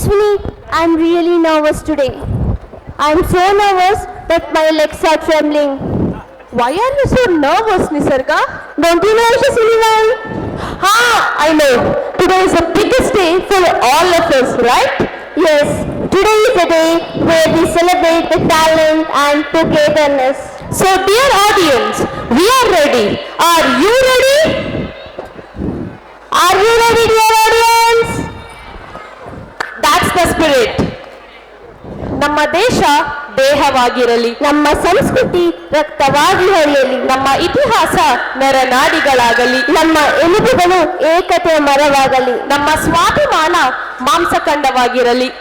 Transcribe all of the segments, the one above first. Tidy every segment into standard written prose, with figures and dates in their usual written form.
Yashaswini, I'm really nervous today. I'm so nervous that my legs are trembling. Why are you so nervous, Nisarga? Don't you know Yashaswini ma'am? I know. Today is the biggest day for all of us, right? Yes, today is the day where we celebrate the talent and togetherness. So, dear audience, we are ready. Are you ready? Are you ready, dear audience? That's the spirit. ನಮ್ಮ ದೇಶ ದೇಹವಾಗಿರಲಿ, ನಮ್ಮ ಸಂಸ್ಕೃತಿ ರಕ್ತವಾಗಿ ಹರಿಯಲಿ, ನಮ್ಮ ಇತಿಹಾಸ ನರನಾಡಿಗಳಾಗಲಿ, ನಮ್ಮ ಎಲುಬುಗಳು ಏಕತೆಯ ಮರವಾಗಲಿ, ನಮ್ಮ ಸ್ವಾಭಿಮಾನ ಮಾಂಸಖಂಡವಾಗಿರಲಿ.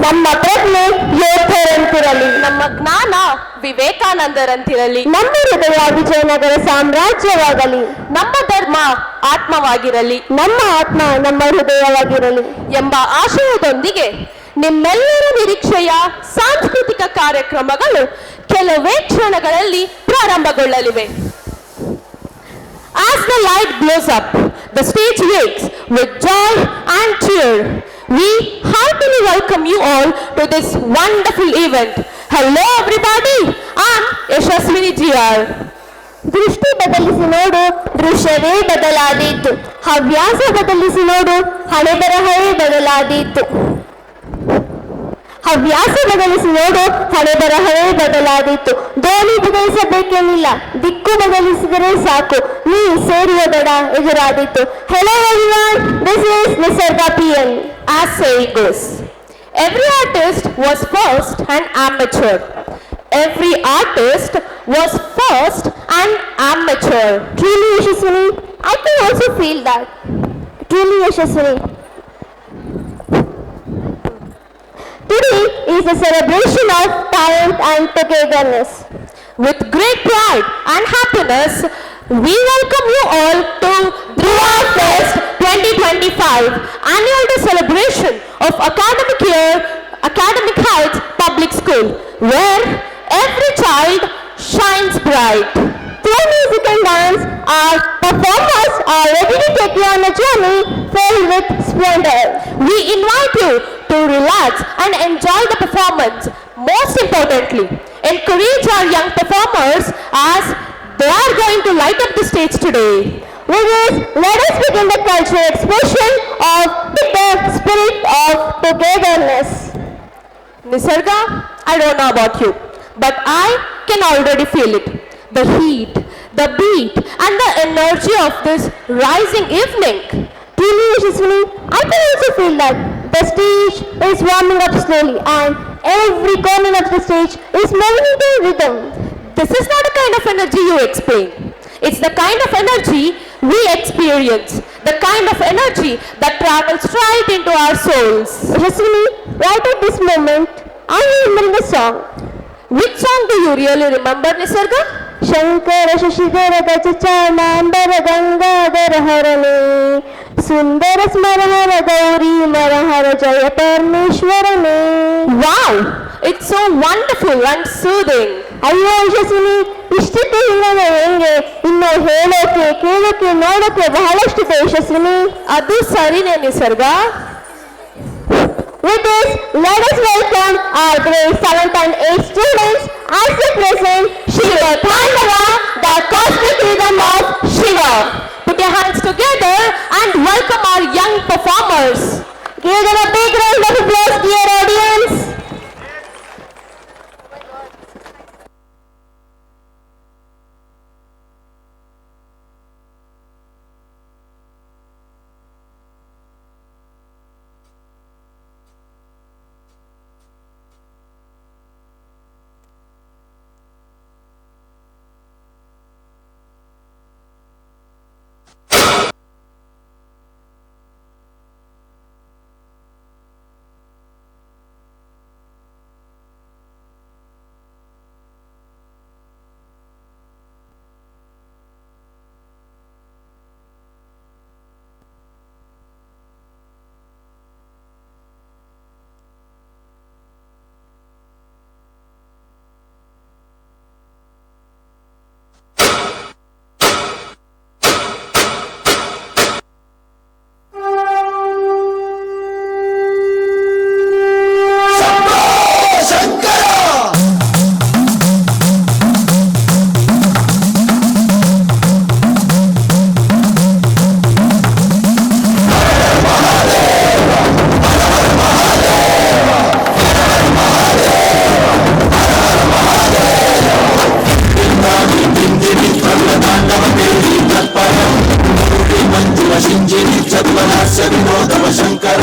ನಮ್ಮ ಪ್ರಜ್ಞೆ ಯೋಧರಂತಿರಲಿ, ನಮ್ಮ ಜ್ಞಾನ ವಿವೇಕಾನಂದರಂತಿರಲಿ, ನಮ್ಮ ಹೃದಯ ವಿಜಯನಗರ ಸಾಮ್ರಾಜ್ಯವಾಗಲಿ, ನಮ್ಮ ಧರ್ಮ ಆತ್ಮವಾಗಿರಲಿ, ನಮ್ಮ ಆತ್ಮ ನಮ್ಮ ಹೃದಯವಾಗಿರಲಿ ಎಂಬ ಆಶಯದೊಂದಿಗೆ ನಿಮ್ಮೆಲ್ಲರ ನಿರೀಕ್ಷೆಯ ಸಾಂಸ್ಕೃತಿಕ ಕಾರ್ಯಕ್ರಮಗಳು ಕೆಲವೇ ಕ್ಷಣಗಳಲ್ಲಿ ಪ್ರಾರಂಭಗೊಳ್ಳಲಿವೆ. As the light glows up, the stage wakes with joy and cheer. We heartily welcome you all to this wonderful event. Hello everybody, I'm Yashaswini GR. ದೃಷ್ಟಿ ಬದಲಿಸಿ ನೋಡು, ದೃಶ್ಯವೇ ಬದಲಾದೀತು. ಹವ್ಯಾಸ ಬದಲಿಸಿ ನೋಡು, ಹಣೆ ಬರಹವೇ ಬದಲಾದೀತು. ಹವ್ಯಾಸ ಬದಲಿಸಿ ನೋಡು, ಹಣೆ ಬರಹವೇ ಬದಲಾದೀತು. ದೋಣಿ ಬದಲಿಸಬೇಕೇನಿಲ್ಲ, ದಿಕ್ಕು ಬದಲಿಸಿದರೆ ಸಾಕು, ನೀ ಸೇರುವ ದಡ ಎದುರಾದೀತು. ಹೆಲೋ ಎವ್ರಿವನ್, ದಿಸ್ ಇಸ್ ನಿಸರ್ಗ PN. As saying goes, every artist was first an amateur. Every artist was first an amateur. Truly Yashaswini, I can also feel that. Truly Yashaswini. Today is a celebration of talent and togetherness. With great pride and happiness, we welcome you all to Dhruva Fest 2025 Annual Day celebration of Academic Year, Academic Heights Public School, where every child shines bright. Through music and dance, our performers are ready to take you on a journey filled with splendor. We invite you to relax and enjoy the performance. Most importantly, encourage our young performers as they are going to light up the stage today. With this, let us begin the cultural expression of the spirit of togetherness. Nisarga, I don't know about you, but I can already feel it. The heat, the beat and the energy of this rising evening. Truly Yashaswini, I can also feel that the stage is warming up slowly and every corner of the stage is moving into rhythm. This is not a kind of energy you explain. It's the kind of energy we experience, the kind of energy that travels right into our souls. Yashaswini, right at this moment, I am remembering the song. Which song do you really remember, Nisarga? Shankara ಶಶಿಧರ ಚರಣಾಂಬರ ಗಂಗಾಧರ ಹರನೇ ಸುಂದರ ಸ್ಮರಹರ ಗೌರಿ ಮರಹರ ಜಯ ಪರಮೇಶ್ವರನೇ. Wow, it's so wonderful and soothing. ಅಯ್ಯೋ ಯಶಸ್ವಿನಿ, ಇಷ್ಟಕ್ಕೆ ಹಿನ್ನೆಲೆ ಹೆಂಗೆ? ಇನ್ನು ಹೇಳೋಕೆ ಕೇಳೋಕೆ ನೋಡೋಕೆ ಬಹಳಷ್ಟಿದೆ ಯಶಸ್ವಿನಿ. ಅದು ಸರಿನೇ ನಿಸರ್ಗ. With this, let us welcome our grade 7th and 8th students as they present Shiva Tandava, the cosmic rhythm of Shiva. Put your hands together and welcome our young performers. Give them a big round of applause, dear audience. మంజిని చతురహాస్య వినోదమ Shankara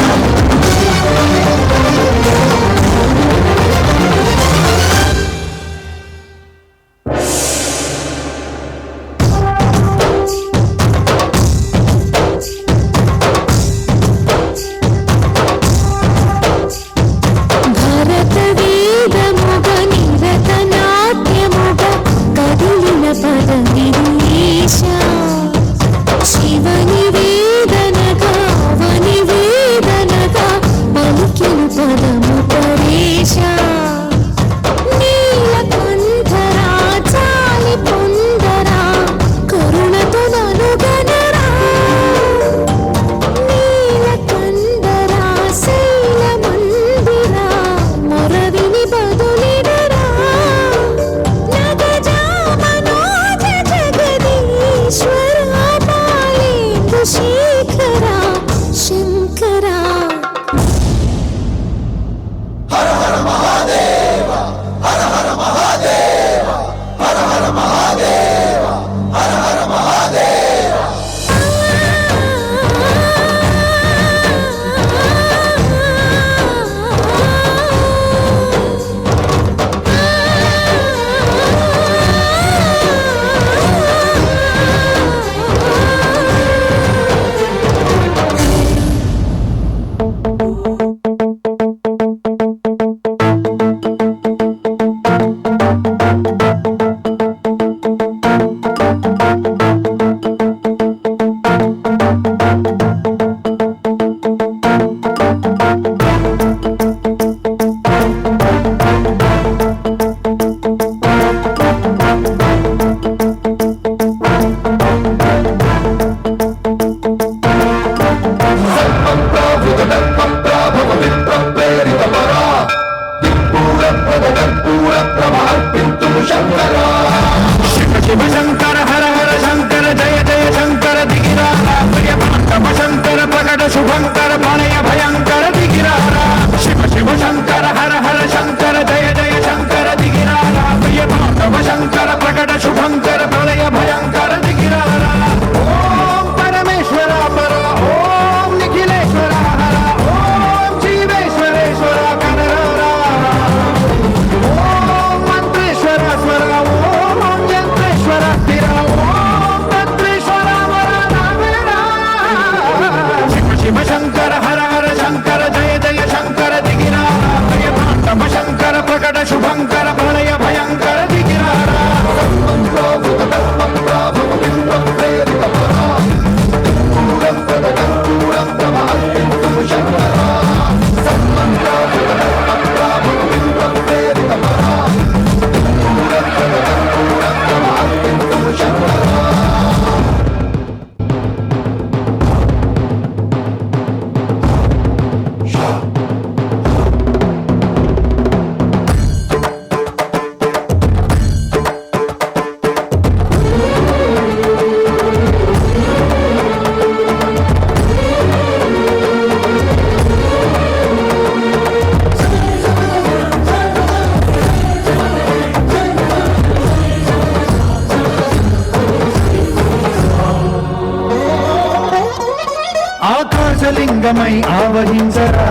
ఆకాశలింగమై ఆవహించరా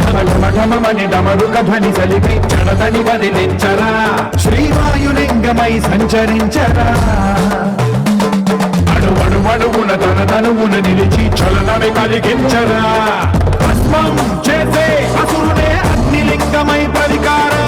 ఢమఢమఢమని డమరుక ధ్వని సలిపి చడదని వదిలించరా శ్రీవాయులింగమై సంచరించరా అణువణువున తన తనువున నిలిచి చలనమే కలిగించరా భస్మం చేసే అసురుడే అగ్నిలింగమై పరికారా